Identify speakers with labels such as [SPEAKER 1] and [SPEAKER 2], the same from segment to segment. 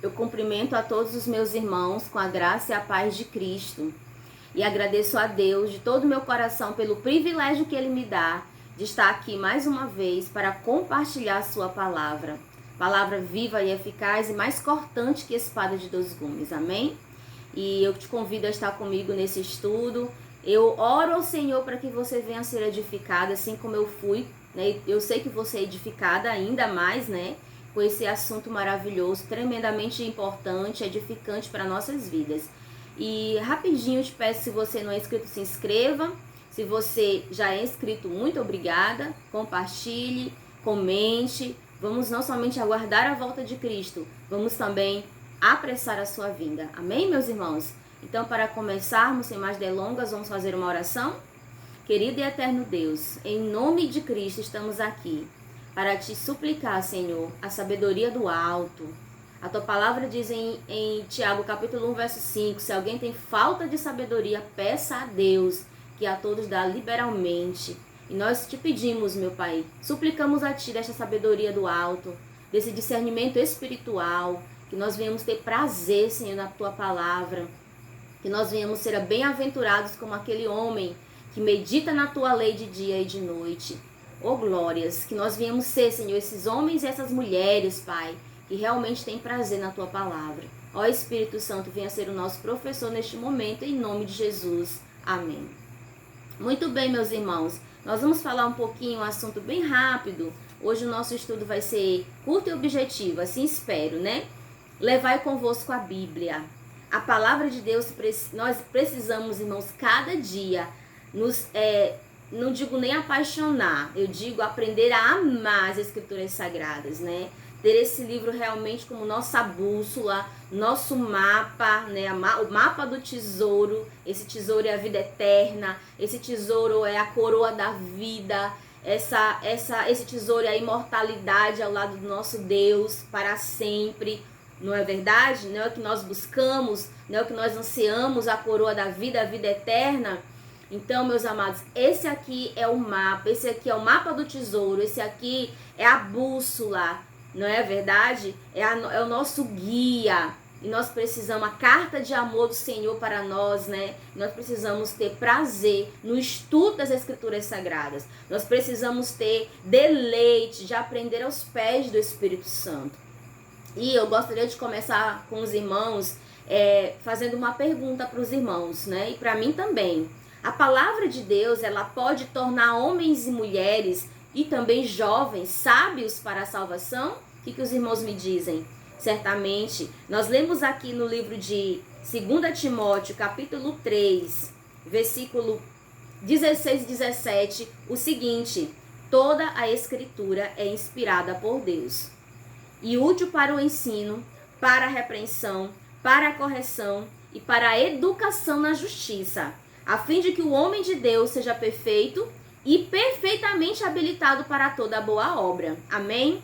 [SPEAKER 1] Eu cumprimento a todos os meus irmãos com a graça e a paz de Cristo. E agradeço a Deus de todo o meu coração pelo privilégio que Ele me dá de estar aqui mais uma vez para compartilhar a sua palavra. Palavra viva e eficaz e mais cortante que espada de dois gumes. Amém? E eu te convido a estar comigo nesse estudo. Eu oro ao Senhor para que você venha a ser edificada, assim como eu fui, né? Eu sei que você é edificada ainda mais, né? Com esse assunto maravilhoso, tremendamente importante, edificante para nossas vidas. E rapidinho eu te peço, se você não é inscrito, se inscreva. Se você já é inscrito, muito obrigada. Compartilhe, comente. Vamos não somente aguardar a volta de Cristo, vamos também apressar a sua vinda. Amém, meus irmãos? Então, para começarmos, sem mais delongas, vamos fazer uma oração? Querido e eterno Deus, em nome de Cristo estamos aqui para te suplicar, Senhor, a sabedoria do alto. A tua palavra diz em Tiago, capítulo 1, verso 5, se alguém tem falta de sabedoria, peça a Deus, que a todos dá liberalmente. E nós te pedimos, meu Pai, suplicamos a Ti desta sabedoria do alto, desse discernimento espiritual, que nós venhamos ter prazer, Senhor, na Tua palavra, que nós venhamos ser bem-aventurados como aquele homem que medita na Tua lei de dia e de noite. Oh, glórias, que nós venhamos ser, Senhor, esses homens e essas mulheres, Pai, que realmente têm prazer na Tua palavra. Ó Espírito Santo, venha ser o nosso professor neste momento, em nome de Jesus. Amém. Muito bem, meus irmãos, nós vamos falar um pouquinho, um assunto bem rápido. Hoje o nosso estudo vai ser curto e objetivo, assim espero, né? Levai convosco a Bíblia. A palavra de Deus, nós precisamos, irmãos, cada dia não digo nem apaixonar, eu digo aprender a amar as Escrituras Sagradas, né? Ter esse livro realmente como nossa bússola, nosso mapa, né? O mapa do tesouro. Esse tesouro é a vida eterna, esse tesouro é a coroa da vida, esse tesouro é a imortalidade ao lado do nosso Deus para sempre. Não é verdade? Não é o que nós buscamos, não é o que nós ansiamos, a coroa da vida, a vida eterna. Então, meus amados, esse aqui é o mapa, esse aqui é o mapa do tesouro, esse aqui é a bússola, não é verdade? É o nosso guia. E nós precisamos, a carta de amor do Senhor para nós, né? Nós precisamos ter prazer no estudo das Escrituras Sagradas. Nós precisamos ter deleite de aprender aos pés do Espírito Santo. E eu gostaria de começar com os irmãos, fazendo uma pergunta para os irmãos, né? E para mim também. A palavra de Deus, ela pode tornar homens e mulheres e também jovens sábios para a salvação? O que os irmãos me dizem? Certamente, nós lemos aqui no livro de 2 Timóteo, capítulo 3, versículo 16 e 17, o seguinte: toda a Escritura é inspirada por Deus e útil para o ensino, para a repreensão, para a correção e para a educação na justiça, a fim de que o homem de Deus seja perfeito e perfeitamente habilitado para toda boa obra. Amém?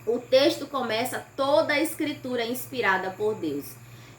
[SPEAKER 1] O texto começa, toda a Escritura é inspirada por Deus.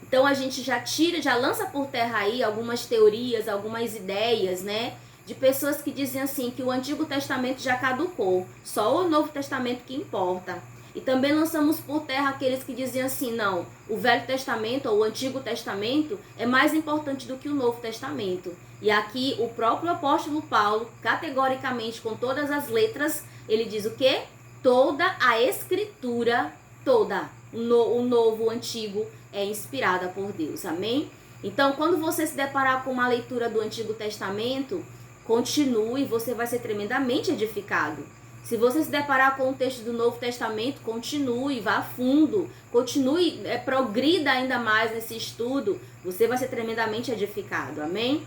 [SPEAKER 1] Então a gente já lança por terra aí algumas teorias, algumas ideias, né? De pessoas que dizem assim, que o Antigo Testamento já caducou, só o Novo Testamento que importa. E também lançamos por terra aqueles que diziam assim, não, o Velho Testamento ou o Antigo Testamento é mais importante do que o Novo Testamento. E aqui o próprio apóstolo Paulo, categoricamente, com todas as letras, ele diz o quê? Toda a Escritura, toda, o Novo, o Antigo, é inspirada por Deus, amém? Então, quando você se deparar com uma leitura do Antigo Testamento, continue, você vai ser tremendamente edificado. Se você se deparar com o texto do Novo Testamento, continue, vá a fundo, continue, progrida ainda mais nesse estudo, você vai ser tremendamente edificado, amém?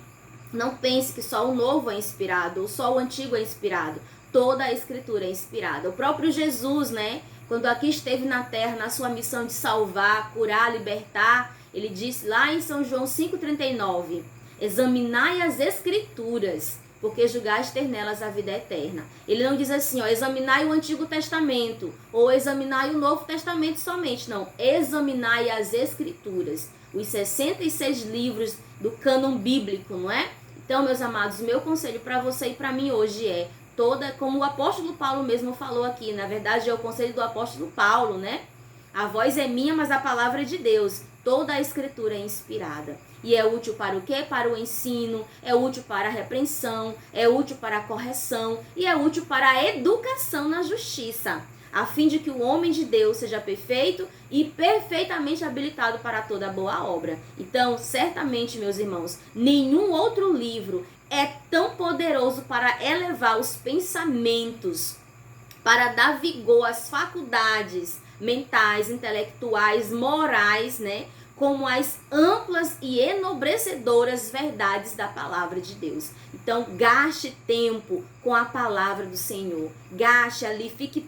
[SPEAKER 1] Não pense que só o Novo é inspirado, ou só o Antigo é inspirado, toda a Escritura é inspirada. O próprio Jesus, né, quando aqui esteve na terra, na sua missão de salvar, curar, libertar, ele disse lá em São João 5,39, examinai as Escrituras, porque julgais ter nelas a vida eterna. Ele não diz assim, examinai o Antigo Testamento, ou examinai o Novo Testamento somente. Não, examinai as Escrituras, os 66 livros do cânon bíblico, não é? Então, meus amados, meu conselho para você e para mim hoje é, como o apóstolo Paulo mesmo falou aqui, na verdade é o conselho do apóstolo Paulo, né? A voz é minha, mas a palavra é de Deus. Toda a escritura é inspirada. E é útil para o quê? Para o ensino, é útil para a repreensão, é útil para a correção e é útil para a educação na justiça, a fim de que o homem de Deus seja perfeito e perfeitamente habilitado para toda boa obra. Então, certamente, meus irmãos, nenhum outro livro é tão poderoso para elevar os pensamentos, para dar vigor às faculdades mentais, intelectuais, morais, né? Como as amplas e enobrecedoras verdades da palavra de Deus. Então, gaste tempo com a palavra do Senhor. Gaste ali, fique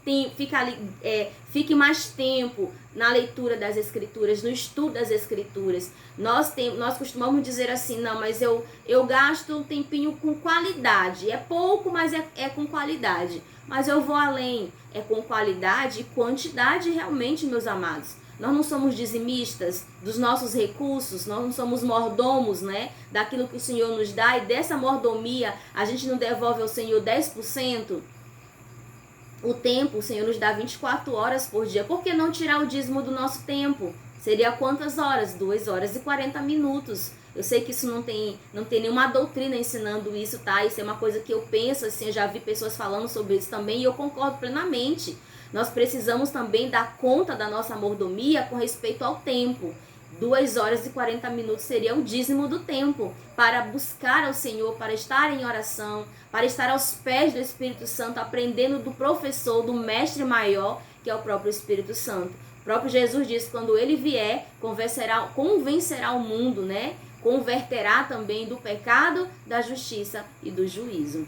[SPEAKER 1] mais tempo na leitura das Escrituras, no estudo das Escrituras. Nós costumamos dizer assim, não, mas eu gasto um tempinho com qualidade. É pouco, mas é com qualidade. Mas eu vou além, é com qualidade e quantidade realmente, meus amados. Nós não somos dizimistas dos nossos recursos, nós não somos mordomos, né, daquilo que o Senhor nos dá, e dessa mordomia a gente não devolve ao Senhor 10%. O tempo, o Senhor nos dá 24 horas por dia. Por que não tirar o dízimo do nosso tempo? Seria quantas horas? 2 horas e 40 minutos. Eu sei que isso não tem nenhuma doutrina ensinando isso, tá? Isso é uma coisa que eu penso, assim, eu já vi pessoas falando sobre isso também, e eu concordo plenamente. Nós precisamos também dar conta da nossa mordomia com respeito ao tempo. 2 horas e 40 minutos seria o dízimo do tempo, para buscar ao Senhor, para estar em oração, para estar aos pés do Espírito Santo, aprendendo do professor, do mestre maior, que é o próprio Espírito Santo. O próprio Jesus disse, quando ele vier, convencerá o mundo, né? Converterá também do pecado, da justiça e do juízo.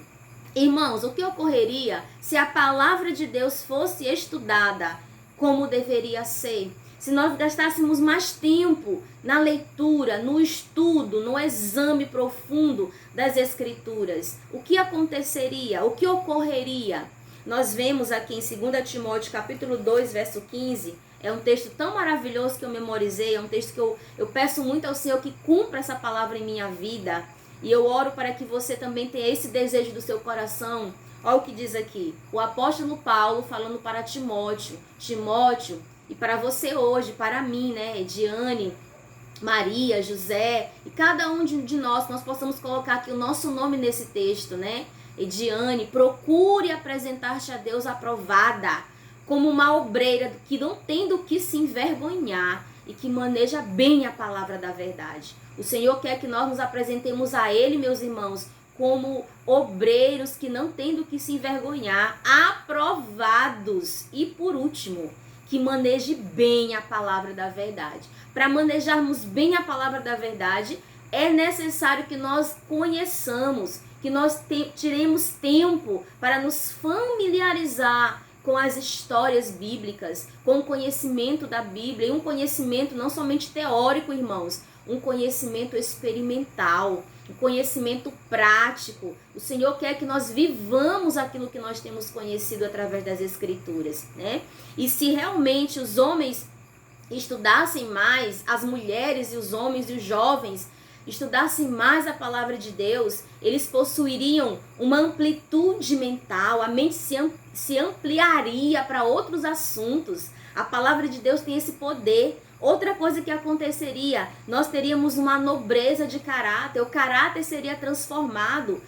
[SPEAKER 1] Irmãos, o que ocorreria se a palavra de Deus fosse estudada como deveria ser? Se nós gastássemos mais tempo na leitura, no estudo, no exame profundo das Escrituras, o que aconteceria? O que ocorreria? Nós vemos aqui em 2 Timóteo capítulo 2, verso 15, é um texto tão maravilhoso que eu memorizei, é um texto que eu peço muito ao Senhor que cumpra essa palavra em minha vida. E eu oro para que você também tenha esse desejo do seu coração. Olha o que diz aqui. O apóstolo Paulo falando para Timóteo. Timóteo, e para você hoje, para mim, né? Ediane, Maria, José, e cada um de nós possamos colocar aqui o nosso nome nesse texto, né? Ediane, procure apresentar-te a Deus aprovada, como uma obreira que não tem do que se envergonhar e que maneja bem a palavra da verdade. O Senhor quer que nós nos apresentemos a Ele, meus irmãos, como obreiros que não têm do que se envergonhar, aprovados. E por último, que maneje bem a palavra da verdade. Para manejarmos bem a palavra da verdade, é necessário que nós conheçamos, que nós tiremos tempo para nos familiarizar com as histórias bíblicas, com o conhecimento da Bíblia, e um conhecimento não somente teórico, irmãos, um conhecimento experimental, um conhecimento prático. O Senhor quer que nós vivamos aquilo que nós temos conhecido através das Escrituras, né? E se realmente os homens estudassem mais, as mulheres e os homens e os jovens estudassem mais a palavra de Deus, eles possuiriam uma amplitude mental, a mente se ampliaria para outros assuntos. A palavra de Deus tem esse poder. Outra coisa que aconteceria, nós teríamos uma nobreza de caráter, o caráter seria transformado,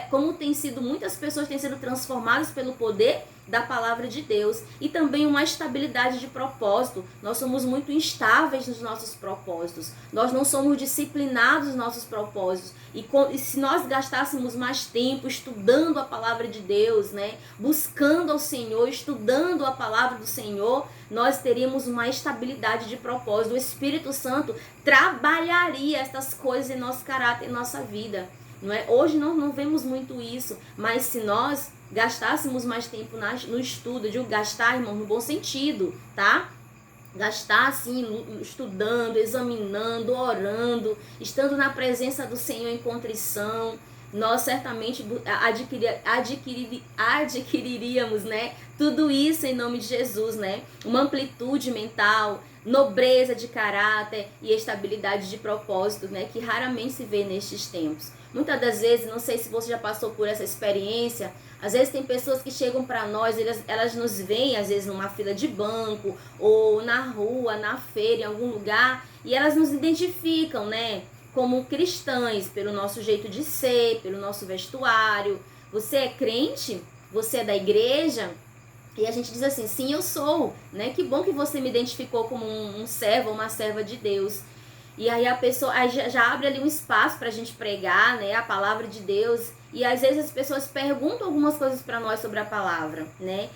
[SPEAKER 1] como tem sido, muitas pessoas têm sido transformadas pelo poder da palavra de Deus, e também uma estabilidade de propósito. Nós somos muito instáveis nos nossos propósitos, nós não somos disciplinados nos nossos propósitos, e se nós gastássemos mais tempo estudando a palavra de Deus, né, buscando ao Senhor, estudando a palavra do Senhor, nós teríamos uma estabilidade de propósito. O Espírito Santo trabalharia estas coisas em nosso caráter, em nossa vida. Não é? Hoje nós não vemos muito isso, mas se nós gastássemos mais tempo no estudo, eu digo gastar, irmão, no bom sentido, tá? Gastar assim, estudando, examinando, orando, estando na presença do Senhor em contrição, nós certamente adquiriríamos, né, tudo isso em nome de Jesus, né? Uma amplitude mental, nobreza de caráter e estabilidade de propósito, né, que raramente se vê nestes tempos. Muitas das vezes, não sei se você já passou por essa experiência, às vezes tem pessoas que chegam para nós, elas nos veem, às vezes numa fila de banco, ou na rua, na feira, em algum lugar, e elas nos identificam, né, como cristãs, pelo nosso jeito de ser, pelo nosso vestuário. Você é crente? Você é da igreja? E a gente diz assim, sim, eu sou, né? Que bom que você me identificou como um servo, uma serva de Deus. E aí a pessoa aí já abre ali um espaço pra gente pregar, né, a palavra de Deus. E às vezes as pessoas perguntam algumas coisas para nós sobre a palavra, né?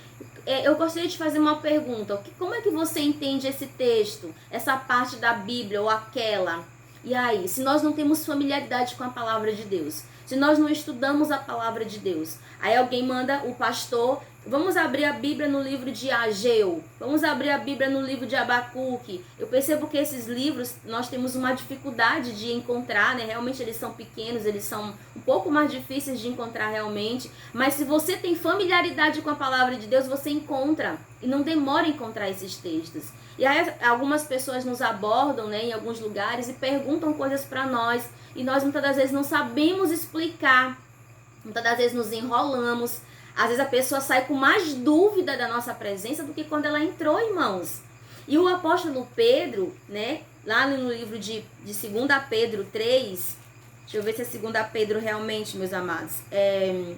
[SPEAKER 1] Eu gostaria de fazer uma pergunta. Como é que você entende esse texto, essa parte da Bíblia ou aquela? E aí, se nós não temos familiaridade com a palavra de Deus, se nós não estudamos a palavra de Deus, aí alguém manda o pastor, vamos abrir a Bíblia no livro de Ageu, vamos abrir a Bíblia no livro de Abacuque. Eu percebo que esses livros nós temos uma dificuldade de encontrar, né? Realmente eles são pequenos, eles são um pouco mais difíceis de encontrar realmente, mas se você tem familiaridade com a palavra de Deus, você encontra, e não demora a encontrar esses textos. E aí algumas pessoas nos abordam, né, em alguns lugares e perguntam coisas para nós, e nós muitas das vezes não sabemos explicar, muitas das vezes nos enrolamos. Às vezes a pessoa sai com mais dúvida da nossa presença do que quando ela entrou, irmãos. E o apóstolo Pedro, né, lá no livro de 2 Pedro 3, deixa eu ver se é 2 Pedro realmente, meus amados, é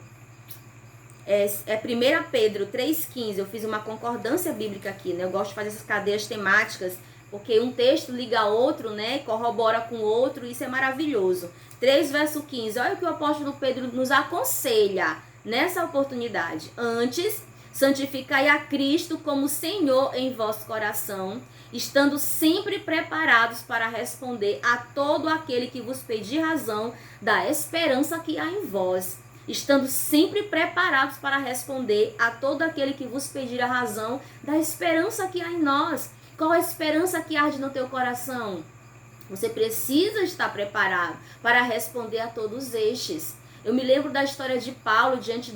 [SPEAKER 1] 1 Pedro 3,15, eu fiz uma concordância bíblica aqui, né? Eu gosto de fazer essas cadeias temáticas, porque um texto liga a outro, né? Corrobora com o outro, isso é maravilhoso. 3, verso 15, olha o que o apóstolo Pedro nos aconselha nessa oportunidade. Antes, santificai a Cristo como Senhor em vosso coração, estando sempre preparados para responder a todo aquele que vos pedir razão da esperança que há em vós. Estando sempre preparados para responder a todo aquele que vos pedir a razão da esperança que há em nós. Qual a esperança que arde no teu coração? Você precisa estar preparado para responder a todos estes. Eu me lembro da história de Paulo diante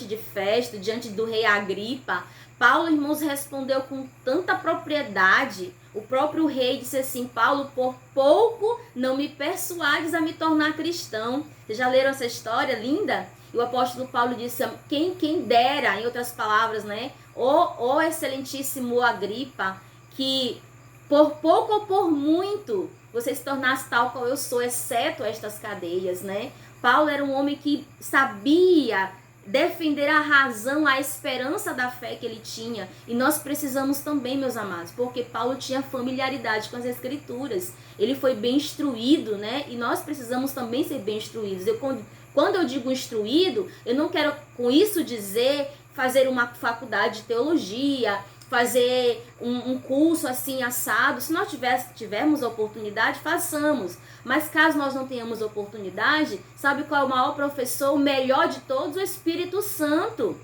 [SPEAKER 1] de Festo, diante do rei Agripa. Paulo, irmãos, respondeu com tanta propriedade. O próprio rei disse assim, Paulo, por pouco não me persuades a me tornar cristão. Vocês já leram essa história linda? E o apóstolo Paulo disse, quem dera, em outras palavras, né? Ó excelentíssimo Agripa, que por pouco ou por muito você se tornasse tal qual eu sou, exceto estas cadeias, né? Paulo era um homem que sabia defender a razão, a esperança da fé que ele tinha. E nós precisamos também, meus amados, porque Paulo tinha familiaridade com as escrituras. Ele foi bem instruído, né? E nós precisamos também ser bem instruídos. Quando eu digo instruído, eu não quero com isso dizer fazer uma faculdade de teologia, fazer um curso assim assado. Se nós tivermos a oportunidade, façamos. Mas caso nós não tenhamos oportunidade, sabe qual é o maior professor, o melhor de todos? O Espírito Santo.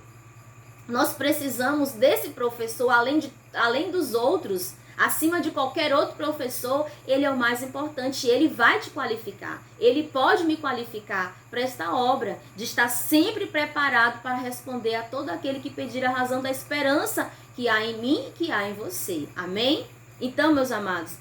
[SPEAKER 1] Nós precisamos desse professor, além dos outros, acima de qualquer outro professor, ele é o mais importante, ele vai te qualificar. Ele pode me qualificar para esta obra, de estar sempre preparado para responder a todo aquele que pedir a razão da esperança que há em mim e que há em você. Amém? Então, meus amados,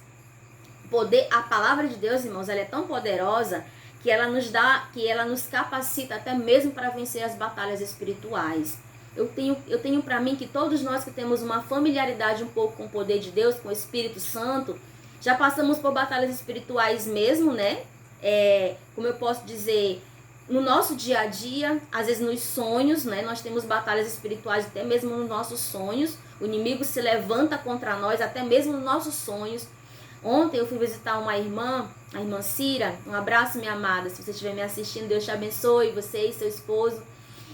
[SPEAKER 1] a palavra de Deus, irmãos, ela é tão poderosa que ela nos capacita até mesmo para vencer as batalhas espirituais. Eu tenho para mim que todos nós que temos uma familiaridade um pouco com o poder de Deus, com o Espírito Santo, já passamos por batalhas espirituais mesmo, né? Como eu posso dizer, no nosso dia a dia, às vezes nos sonhos, né? Nós temos batalhas espirituais até mesmo nos nossos sonhos. O inimigo se levanta contra nós até mesmo nos nossos sonhos. Ontem eu fui visitar uma irmã, a irmã Cira. Um abraço, minha amada. Se você estiver me assistindo, Deus te abençoe, você e seu esposo.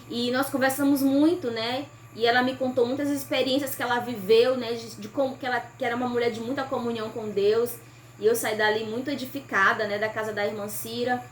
[SPEAKER 1] E nós conversamos muito, né? E ela me contou muitas experiências que ela viveu, né? De como que era uma mulher de muita comunhão com Deus. E eu saí dali muito edificada, né? Da casa da irmã Cira.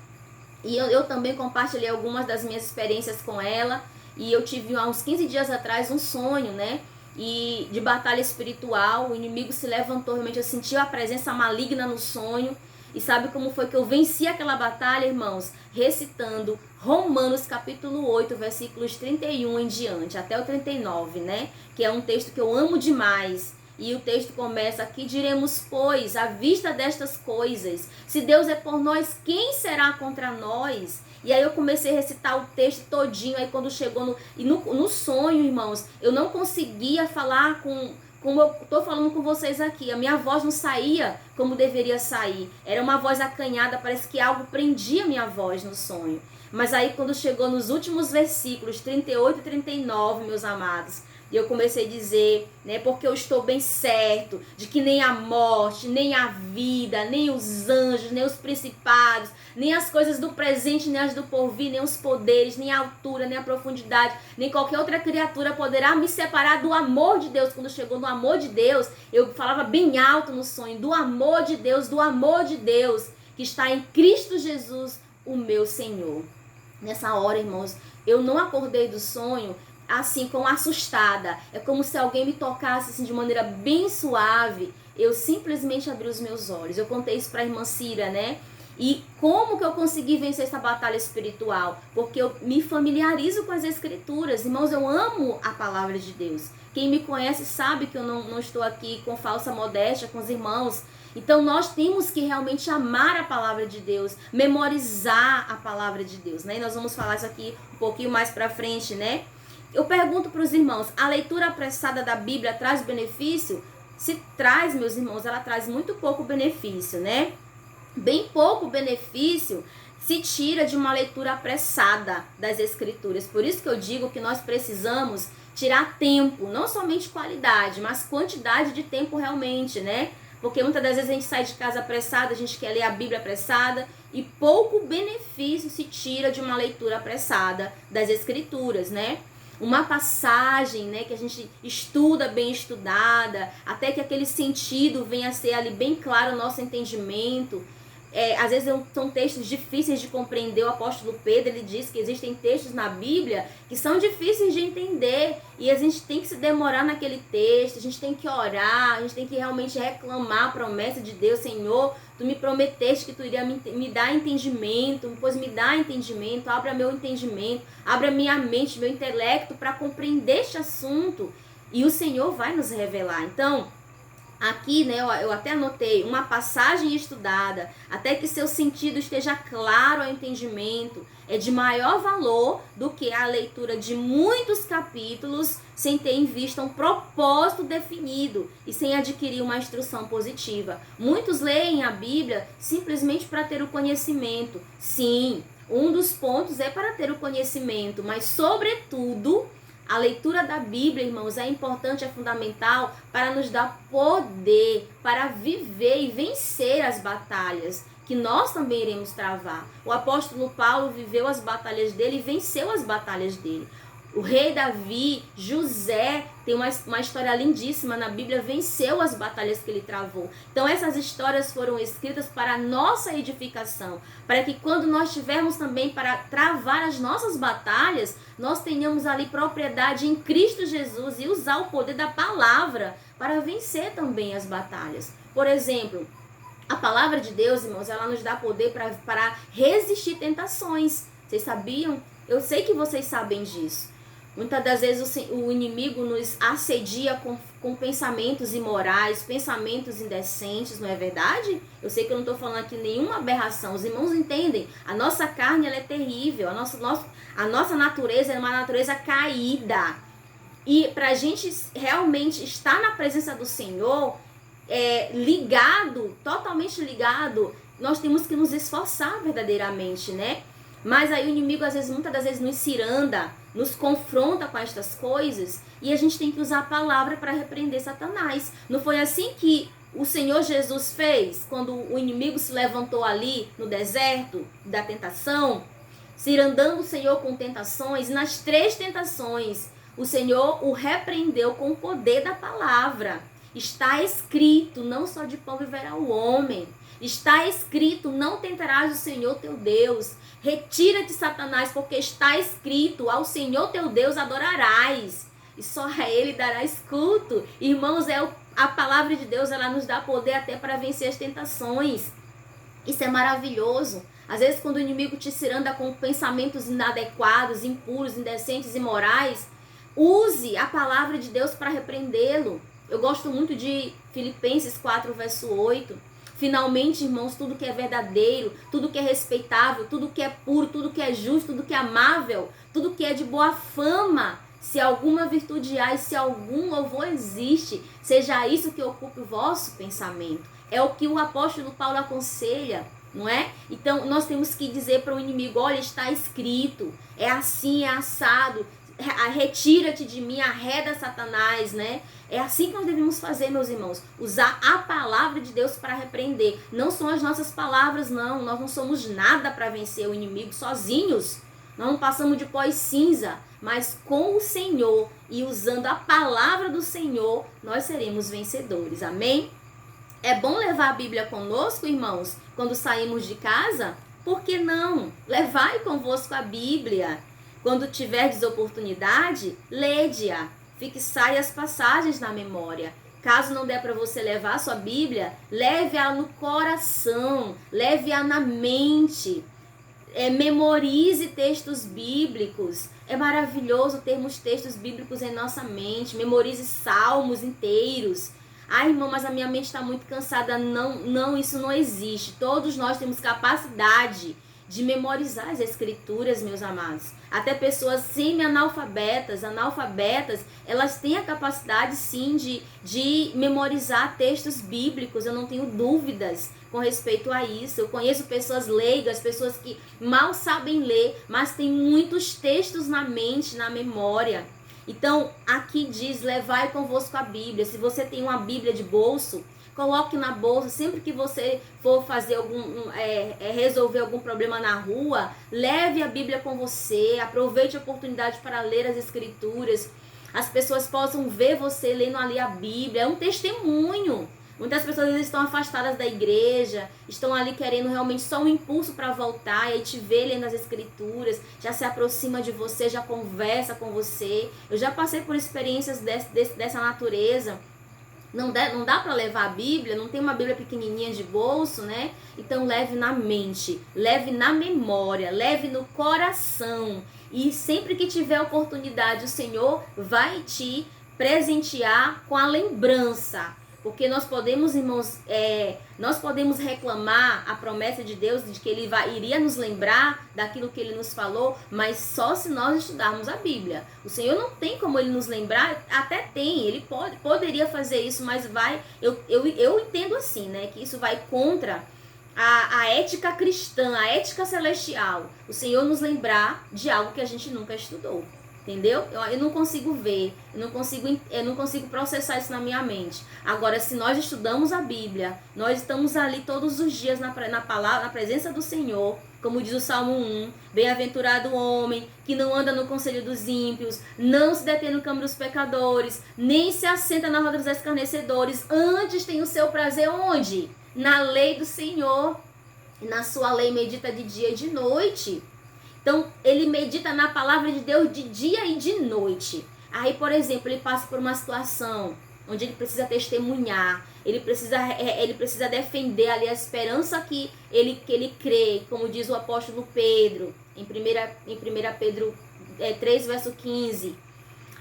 [SPEAKER 1] E eu também compartilhei algumas das minhas experiências com ela. E eu tive há uns 15 dias atrás um sonho, né? E de batalha espiritual, o inimigo se levantou, realmente eu senti a presença maligna no sonho. E sabe como foi que eu venci aquela batalha, irmãos? Recitando Romanos capítulo 8, versículos 31 em diante, até o 39, né? Que é um texto que eu amo demais. E o texto começa aqui: diremos, pois, à vista destas coisas, se Deus é por nós, quem será contra nós? E aí eu comecei a recitar o texto todinho. Aí quando chegou no sonho, irmãos, eu não conseguia falar como eu tô falando com vocês aqui. A minha voz não saía como deveria sair. Era uma voz acanhada, parece que algo prendia a minha voz no sonho. Mas aí quando chegou nos últimos versículos, 38 e 39, meus amados, e eu comecei a dizer, né, porque eu estou bem certo de que nem a morte, nem a vida, nem os anjos, nem os principados, nem as coisas do presente, nem as do porvir, nem os poderes, nem a altura, nem a profundidade, nem qualquer outra criatura poderá me separar do amor de Deus. Quando chegou no amor de Deus, eu falava bem alto no sonho, do amor de Deus, que está em Cristo Jesus, o meu Senhor. Nessa hora, irmãos, eu não acordei do sonho assim, como assustada. É como se alguém me tocasse assim, de maneira bem suave. Eu simplesmente abri os meus olhos. Eu contei isso para a irmã Cira, né? E como que eu consegui vencer essa batalha espiritual? Porque eu me familiarizo com as escrituras. Irmãos, eu amo a palavra de Deus. Quem me conhece sabe que eu não estou aqui com falsa modéstia com os irmãos. Então nós temos que realmente amar a palavra de Deus, memorizar a palavra de Deus, né? E nós vamos falar isso aqui um pouquinho mais para frente, né? Eu pergunto para os irmãos, a leitura apressada da Bíblia traz benefício? Se traz, meus irmãos, ela traz muito pouco benefício, né? Bem pouco benefício se tira de uma leitura apressada das Escrituras. Por isso que eu digo que nós precisamos tirar tempo, não somente qualidade, mas quantidade de tempo realmente, né? Porque muitas das vezes a gente sai de casa apressada, a gente quer ler a Bíblia apressada, e pouco benefício se tira de uma leitura apressada das Escrituras, né? Uma passagem, né, que a gente estuda bem estudada, até que aquele sentido venha a ser ali bem claro o nosso entendimento. Às vezes são textos difíceis de compreender. O apóstolo Pedro, ele diz que existem textos na Bíblia que são difíceis de entender, e a gente tem que se demorar naquele texto, a gente tem que orar, a gente tem que realmente reclamar a promessa de Deus. Senhor, tu me prometeste que tu iria me dar entendimento, pois me dá entendimento, abra meu entendimento, abra minha mente, meu intelecto para compreender este assunto, e o Senhor vai nos revelar. Então, aqui, né, eu até anotei, uma passagem estudada, até que seu sentido esteja claro ao entendimento, é de maior valor do que a leitura de muitos capítulos sem ter em vista um propósito definido e sem adquirir uma instrução positiva. Muitos leem a Bíblia simplesmente para ter o conhecimento. Sim, um dos pontos é para ter o conhecimento, mas sobretudo a leitura da Bíblia, irmãos, é importante, é fundamental para nos dar poder, para viver e vencer as batalhas que nós também iremos travar. O apóstolo Paulo viveu as batalhas dele e venceu as batalhas dele. O rei Davi, José, tem uma história lindíssima na Bíblia, venceu as batalhas que ele travou. Então essas histórias foram escritas para a nossa edificação, para que quando nós tivermos também para travar as nossas batalhas, nós tenhamos ali propriedade em Cristo Jesus e usar o poder da palavra para vencer também as batalhas. Por exemplo, a palavra de Deus, irmãos, ela nos dá poder para resistir tentações. Vocês sabiam? Eu sei que vocês sabem disso. Muitas das vezes o inimigo nos assedia com pensamentos imorais, pensamentos indecentes, não é verdade? Eu sei que eu não estou falando aqui nenhuma aberração. Os irmãos entendem, a nossa carne ela é terrível, a nossa natureza é uma natureza caída. E para a gente realmente estar na presença do Senhor, ligado, totalmente ligado, nós temos que nos esforçar verdadeiramente, né? Mas aí o inimigo, muitas das vezes, nos ciranda, nos confronta com estas coisas, e a gente tem que usar a palavra para repreender Satanás. Não foi assim que o Senhor Jesus fez, quando o inimigo se levantou ali no deserto da tentação, cirandando o Senhor com tentações, e nas 3 tentações, o Senhor o repreendeu com o poder da palavra. Está escrito, não só de pão viverá o homem. Está escrito, não tentarás o Senhor teu Deus. Retira-te, Satanás, porque está escrito, ao Senhor teu Deus adorarás, e só a Ele darás culto. Irmãos, a palavra de Deus, ela nos dá poder até para vencer as tentações. Isso é maravilhoso. Às vezes, quando o inimigo te ciranda com pensamentos inadequados, impuros, indecentes, imorais, use a palavra de Deus para repreendê-lo. Eu gosto muito de Filipenses 4, verso 8. Finalmente, irmãos, tudo que é verdadeiro, tudo que é respeitável, tudo que é puro, tudo que é justo, tudo que é amável, tudo que é de boa fama, se alguma virtude há e se algum louvor existe, seja isso que ocupe o vosso pensamento. É o que o apóstolo Paulo aconselha, não é? Então, nós temos que dizer para o inimigo, olha, está escrito, é assim, é assado, retira-te de mim, arreda Satanás, né? É assim que nós devemos fazer, meus irmãos, usar a palavra de Deus para repreender. Não são as nossas palavras, não, nós não somos nada para vencer o inimigo sozinhos. Nós não passamos de pó e cinza, mas com o Senhor e usando a palavra do Senhor, nós seremos vencedores, amém? É bom levar a Bíblia conosco, irmãos, quando saímos de casa? Por que não? Levai convosco a Bíblia. Quando tiverdes oportunidade, lede-a. Fixai as passagens na memória. Caso não der para você levar a sua Bíblia, leve-a no coração, leve-a na mente. Memorize textos bíblicos. É maravilhoso termos textos bíblicos em nossa mente. Memorize salmos inteiros. Ai, irmão, mas a minha mente está muito cansada. Não, isso não existe. Todos nós temos capacidade de memorizar as escrituras, meus amados. Até pessoas semi-analfabetas, elas têm a capacidade sim de memorizar textos bíblicos. Eu não tenho dúvidas com respeito a isso. Eu conheço pessoas leigas, pessoas que mal sabem ler, mas têm muitos textos na mente, na memória. Então, aqui diz, levai convosco a Bíblia. Se você tem uma Bíblia de bolso, coloque na bolsa. Sempre que você for fazer resolver algum problema na rua, leve a Bíblia com você. Aproveite a oportunidade para ler as escrituras. As pessoas possam ver você lendo ali a Bíblia. É um testemunho. Muitas pessoas estão afastadas da igreja, estão ali querendo realmente só um impulso para voltar, e aí te vê lendo as escrituras, já se aproxima de você, já conversa com você. Eu já passei por experiências dessa natureza. Não dá para levar a Bíblia, não tem uma Bíblia pequenininha de bolso, né? Então leve na mente, leve na memória, leve no coração. E sempre que tiver oportunidade, o Senhor vai te presentear com a lembrança. Porque nós podemos, irmãos, nós podemos reclamar a promessa de Deus de que Ele iria nos lembrar daquilo que Ele nos falou, mas só se nós estudarmos a Bíblia. O Senhor não tem como Ele nos lembrar, até tem, Ele poderia fazer isso, mas eu entendo assim, né, que isso vai contra a ética cristã, a ética celestial. O Senhor nos lembrar de algo que a gente nunca estudou. Entendeu? Eu não consigo ver, eu não consigo processar isso na minha mente. Agora, se nós estudamos a Bíblia, nós estamos ali todos os dias na palavra, na presença do Senhor, como diz o Salmo 1, bem-aventurado o homem que não anda no conselho dos ímpios, não se detém no caminho dos pecadores, nem se assenta na roda dos escarnecedores, antes tem o seu prazer onde? Na lei do Senhor, na sua lei medita de dia e de noite. Então, ele medita na palavra de Deus de dia e de noite. Aí, por exemplo, ele passa por uma situação onde ele precisa testemunhar, ele precisa defender ali a esperança que ele crê, como diz o apóstolo Pedro, em 1 Pedro 3, verso 15.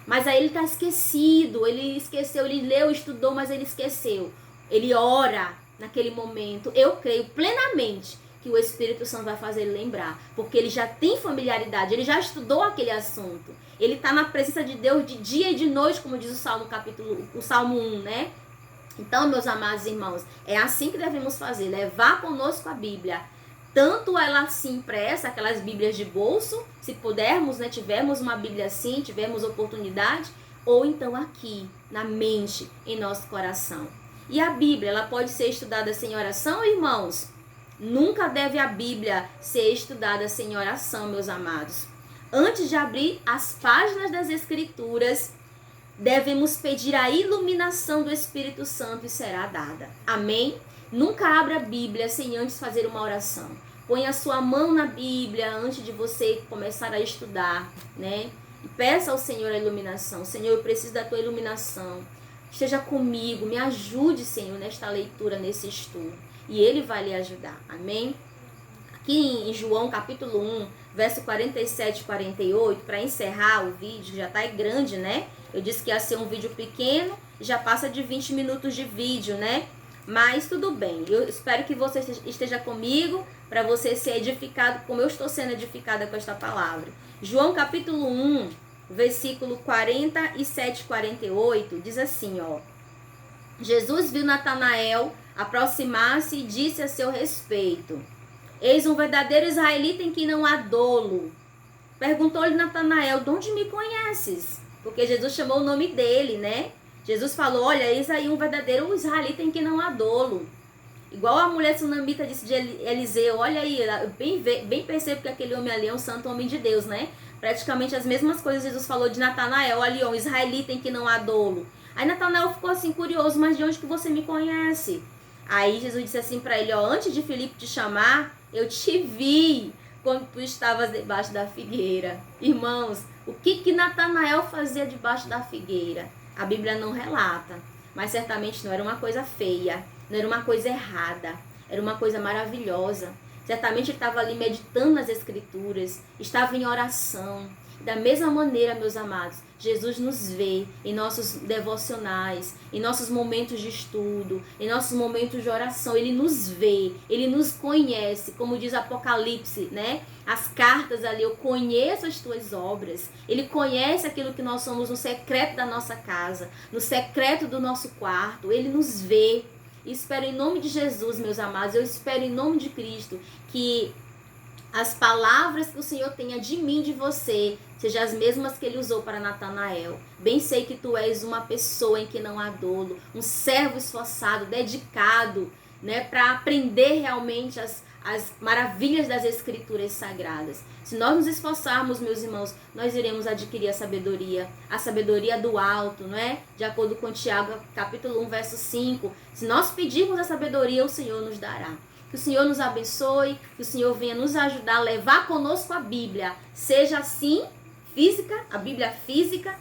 [SPEAKER 1] Mas aí ele está esquecido, ele esqueceu, ele leu, estudou, mas ele esqueceu. Ele ora naquele momento. Eu creio plenamente que o Espírito Santo vai fazer ele lembrar, porque ele já tem familiaridade, ele já estudou aquele assunto, ele está na presença de Deus de dia e de noite, como diz o Salmo 1, né? Então, meus amados irmãos, é assim que devemos fazer, levar conosco a Bíblia, tanto ela assim impressa, aquelas Bíblias de bolso, se pudermos, né, tivermos uma Bíblia assim, tivermos oportunidade, ou então aqui, na mente, em nosso coração. E a Bíblia, ela pode ser estudada sem oração, irmãos? Nunca deve a Bíblia ser estudada sem oração, meus amados. Antes de abrir as páginas das Escrituras, devemos pedir a iluminação do Espírito Santo e será dada. Amém? Nunca abra a Bíblia sem antes fazer uma oração. Põe a sua mão na Bíblia antes de você começar a estudar, né? E peça ao Senhor a iluminação. Senhor, eu preciso da tua iluminação. esteja comigo, me ajude, Senhor, nesta leitura, nesse estudo. E Ele vai lhe ajudar. Amém? Aqui em João capítulo 1, verso 47 e 48, para encerrar o vídeo, já está grande, né? Eu disse que ia ser um vídeo pequeno, já passa de 20 minutos de vídeo, né? Mas tudo bem, eu espero que você esteja comigo para você ser edificado como eu estou sendo edificada com esta palavra. João capítulo 1, versículo 47 e 48, diz assim, ó. Jesus viu Natanael aproximar-se e disse a seu respeito: eis um verdadeiro israelita em que não há dolo. Perguntou-lhe Natanael: de onde me conheces? Porque Jesus chamou o nome dele, né? Jesus falou: olha, eis aí um verdadeiro israelita em que não há dolo. Igual a mulher sunamita disse de Eliseu: olha aí, bem percebo que aquele homem ali é um santo homem de Deus, né? Praticamente as mesmas coisas Jesus falou de Natanael: olha, um israelita em que não há dolo. Aí Natanael ficou assim curioso: mas de onde que você me conhece? Aí Jesus disse assim para ele: ó, antes de Filipe te chamar, eu te vi quando tu estavas debaixo da figueira. Irmãos, o que Natanael fazia debaixo da figueira? A Bíblia não relata, mas certamente não era uma coisa feia, não era uma coisa errada, era uma coisa maravilhosa. Certamente ele estava ali meditando nas Escrituras, estava em oração. Da mesma maneira, meus amados, Jesus nos vê em nossos devocionais, em nossos momentos de estudo, em nossos momentos de oração. Ele nos vê, Ele nos conhece, como diz Apocalipse, né? As cartas ali, eu conheço as tuas obras. Ele conhece aquilo que nós somos no secreto da nossa casa, no secreto do nosso quarto. Ele nos vê. E espero em nome de Jesus, meus amados, eu espero em nome de Cristo que as palavras que o Senhor tenha de mim, de você, sejam as mesmas que Ele usou para Natanael. Bem sei que tu és uma pessoa em que não há dolo, um servo esforçado, dedicado, né, para aprender realmente as maravilhas das Escrituras Sagradas. Se nós nos esforçarmos, meus irmãos, nós iremos adquirir a sabedoria do alto, não é? De acordo com Tiago, capítulo 1, verso 5. Se nós pedirmos a sabedoria, o Senhor nos dará. Que o Senhor nos abençoe, que o Senhor venha nos ajudar a levar conosco a Bíblia, seja assim, física, a Bíblia física,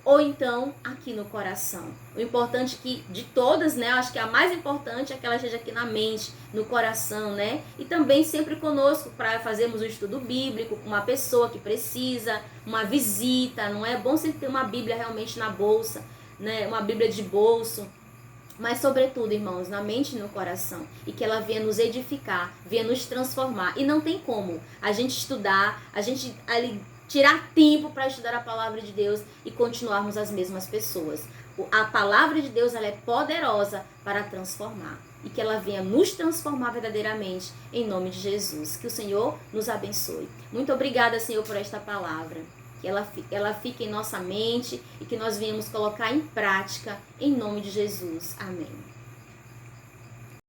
[SPEAKER 1] ou então aqui no coração. O importante que de todas, né, eu acho que a mais importante é que ela esteja aqui na mente, no coração, né? E também sempre conosco para fazermos o estudo bíblico com uma pessoa que precisa, uma visita, não é bom sempre ter uma Bíblia realmente na bolsa, né? Uma Bíblia de bolso. Mas sobretudo, irmãos, na mente e no coração. E que ela venha nos edificar, venha nos transformar. E não tem como a gente estudar, a gente ali tirar tempo para estudar a palavra de Deus e continuarmos as mesmas pessoas. A palavra de Deus, ela é poderosa para transformar. E que ela venha nos transformar verdadeiramente em nome de Jesus. Que o Senhor nos abençoe. Muito obrigada, Senhor, por esta palavra. Que ela fique em nossa mente e que nós venhamos colocar em prática em nome de Jesus. Amém.